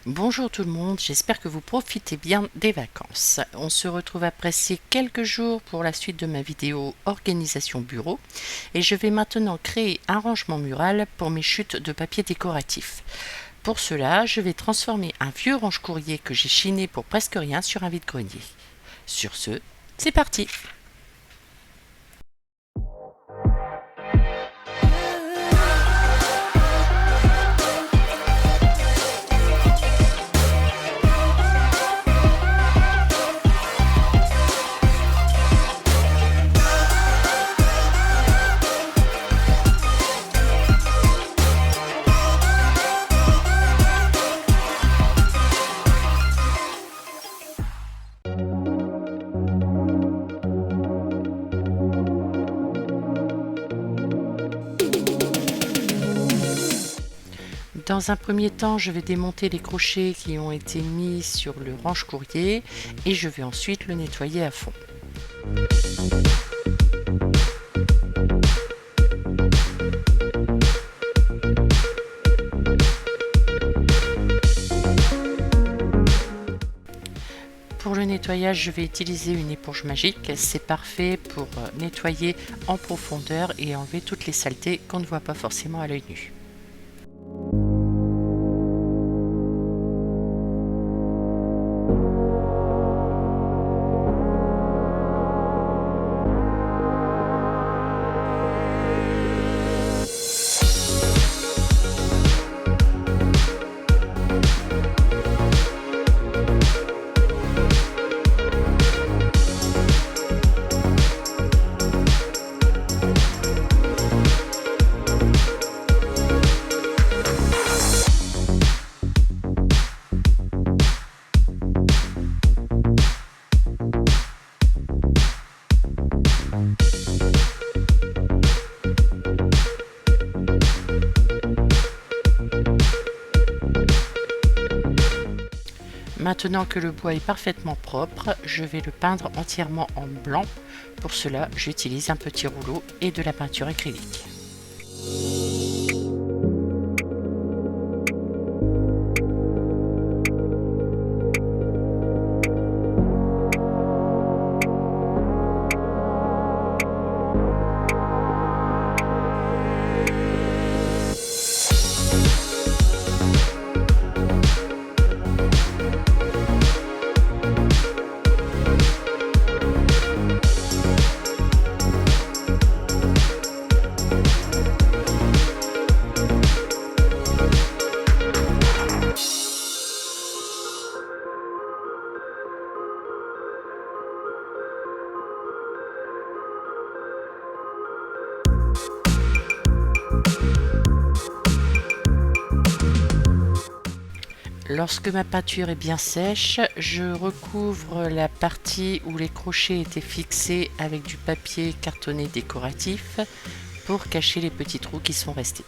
Bonjour tout le monde, j'espère que vous profitez bien des vacances. On se retrouve après ces quelques jours pour la suite de ma vidéo organisation bureau et je vais maintenant créer un rangement mural pour mes chutes de papier décoratif. Pour cela, je vais transformer un vieux range-courrier que j'ai chiné pour presque rien sur un vide-grenier. Sur ce, c'est parti! Dans un premier temps, je vais démonter les crochets qui ont été mis sur le range-courrier et je vais ensuite le nettoyer à fond. Pour le nettoyage, je vais utiliser une éponge magique. C'est parfait pour nettoyer en profondeur et enlever toutes les saletés qu'on ne voit pas forcément à l'œil nu. Maintenant que le bois est parfaitement propre, je vais le peindre entièrement en blanc. Pour cela, j'utilise un petit rouleau et de la peinture acrylique. Lorsque ma peinture est bien sèche, je recouvre la partie où les crochets étaient fixés avec du papier cartonné décoratif pour cacher les petits trous qui sont restés.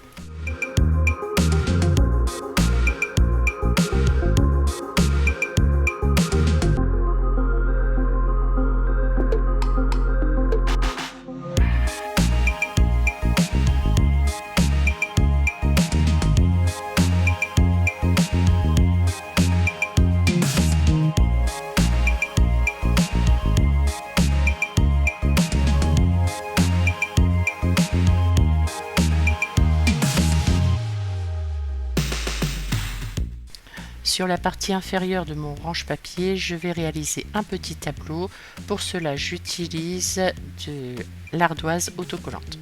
Sur la partie inférieure de mon range-papier, je vais réaliser un petit tableau. Pour cela, j'utilise de l'ardoise autocollante.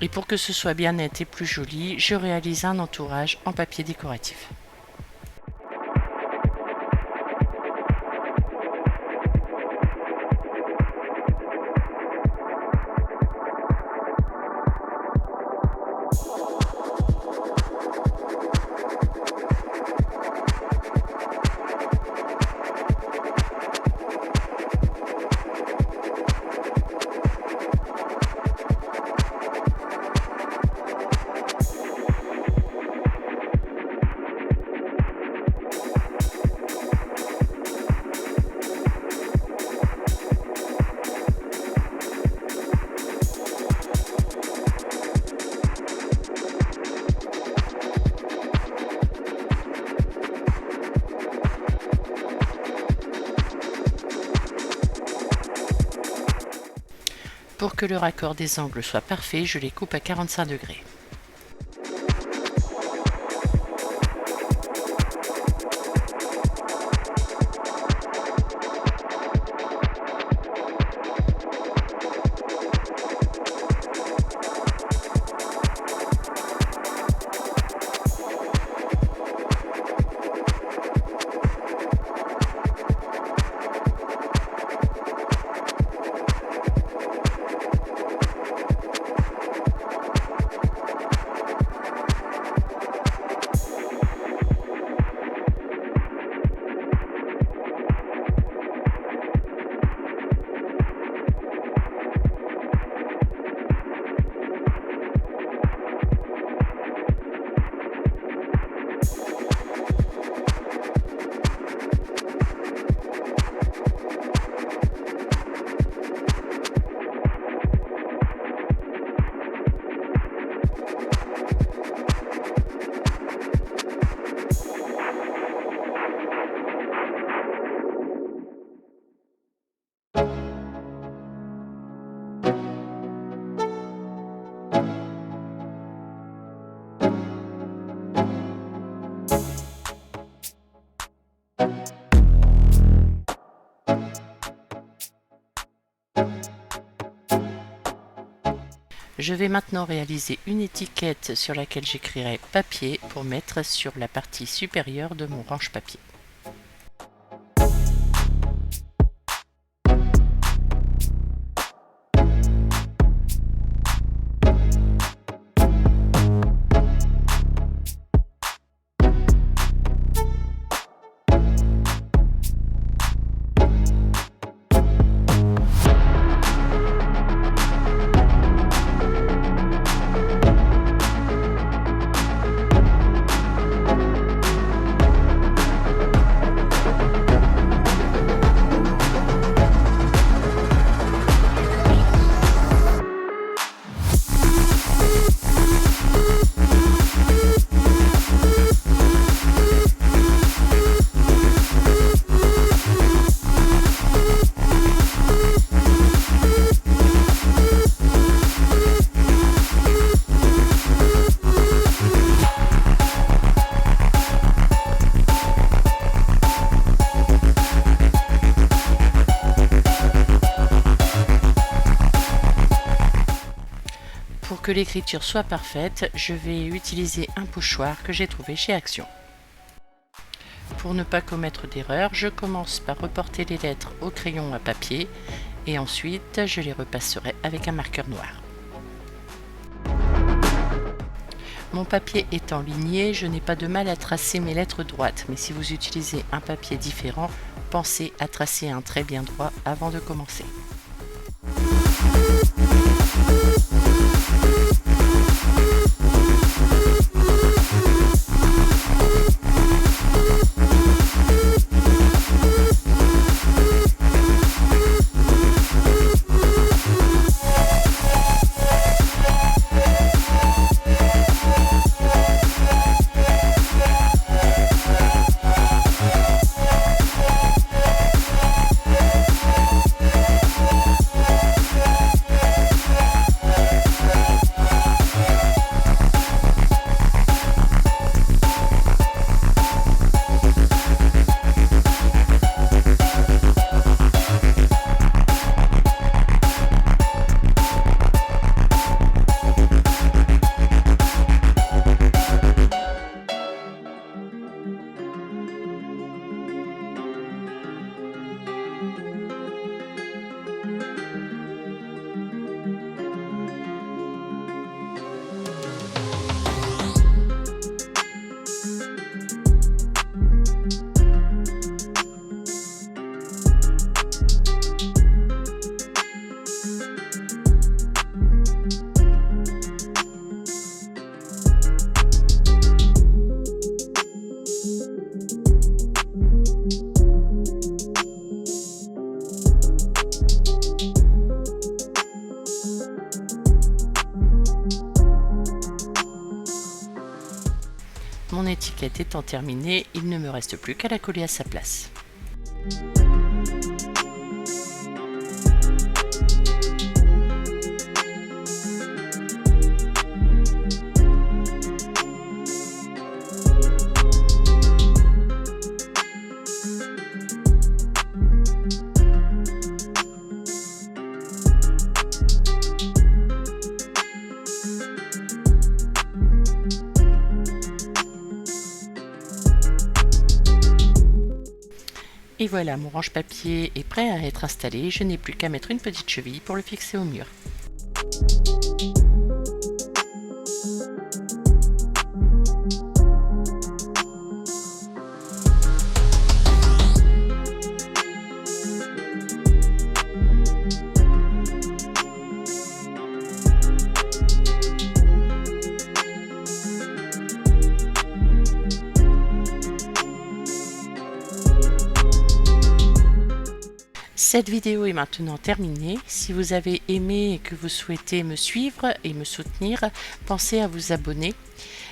Et pour que ce soit bien net et plus joli, je réalise un entourage en papier décoratif. Pour que le raccord des angles soit parfait, je les coupe à 45 degrés. Je vais maintenant réaliser une étiquette sur laquelle j'écrirai papier pour mettre sur la partie supérieure de mon range-papier. Pour que l'écriture soit parfaite, je vais utiliser un pochoir que j'ai trouvé chez Action. Pour ne pas commettre d'erreur, je commence par reporter les lettres au crayon à papier et ensuite je les repasserai avec un marqueur noir. Mon papier étant ligné, je n'ai pas de mal à tracer mes lettres droites, mais si vous utilisez un papier différent, pensez à tracer un trait bien droit avant de commencer. l'étiquette étant terminée, il ne me reste plus qu'à la coller à sa place. Et voilà, mon range-papier est prêt à être installé, je n'ai plus qu'à mettre une petite cheville pour le fixer au mur. Cette vidéo est maintenant terminée. Si vous avez aimé et que vous souhaitez me suivre et me soutenir, pensez à vous abonner.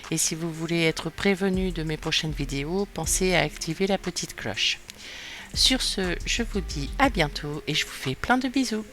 Et si vous voulez être prévenu de mes prochaines vidéos, pensez à activer la petite cloche. Sur ce, je vous dis à bientôt et je vous fais plein de bisous.